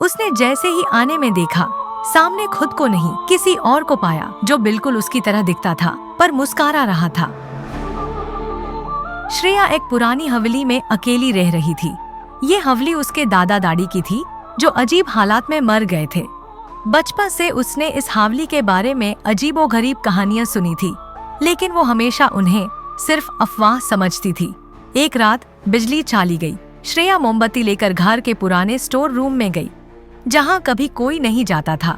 उसने जैसे ही आने में देखा, सामने खुद को नहीं किसी और को पाया जो बिल्कुल उसकी तरह दिखता था पर मुस्कुरा रहा था। श्रेया एक पुरानी हवेली में अकेली रह रही थी। ये हवेली उसके दादा दादी की थी जो अजीब हालात में मर गए थे। बचपन से उसने इस हवेली के बारे में अजीबोगरीब कहानियां सुनी थी, लेकिन वो हमेशा उन्हें सिर्फ अफवाह समझती थी। एक रात बिजली चली गई। श्रेया मोमबत्ती लेकर घर के पुराने स्टोर रूम में गई, जहाँ कभी कोई नहीं जाता था।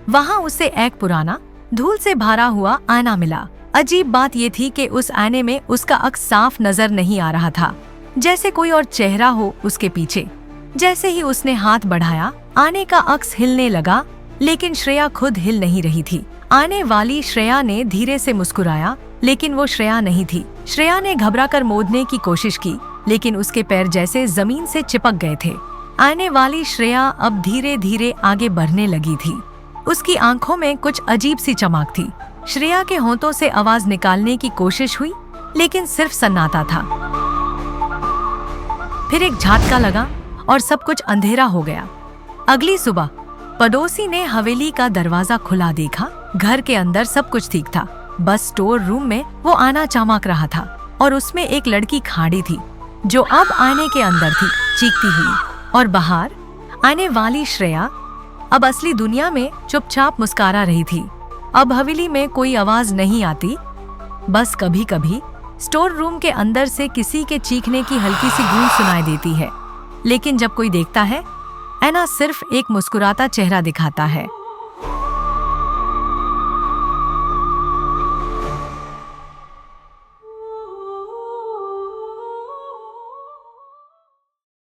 वहाँ उसे एक पुराना धूल से भरा हुआ आईना मिला। अजीब बात ये थी कि उस आईने में उसका अक्स साफ नजर नहीं आ रहा था, जैसे कोई और चेहरा हो उसके पीछे। जैसे ही उसने हाथ बढ़ाया, आईने का अक्स हिलने लगा, लेकिन श्रेया खुद हिल नहीं रही थी। आने वाली श्रेया ने धीरे से मुस्कुराया, लेकिन वो श्रेया नहीं थी। श्रेया ने घबराकर मोड़ने की कोशिश की, लेकिन उसके पैर जैसे जमीन से चिपक गए थे। आने वाली श्रेया अब धीरे धीरे आगे बढ़ने लगी थी। उसकी आंखों में कुछ अजीब सी चमक थी। श्रेया के होंठों से आवाज निकालने की कोशिश हुई, लेकिन सिर्फ सन्नाटा था। फिर एक झटका लगा और सब कुछ अंधेरा हो गया। अगली सुबह पड़ोसी ने हवेली का दरवाजा खुला देखा। घर के अंदर सब कुछ ठीक था, बस स्टोर रूम में वो आईना चमक रहा था और उसमें एक लड़की खड़ी थी जो अब आईने के अंदर थी, चीखती हुई। और बाहर आने वाली श्रेया अब असली दुनिया में चुपचाप मुस्कुरा रही थी। अब हवेली में कोई आवाज नहीं आती, बस कभी कभी स्टोर रूम के अंदर से किसी के चीखने की हल्की सी गूंज सुनाई देती है। लेकिन जब कोई देखता है, आईना सिर्फ एक मुस्कुराता चेहरा दिखाता है।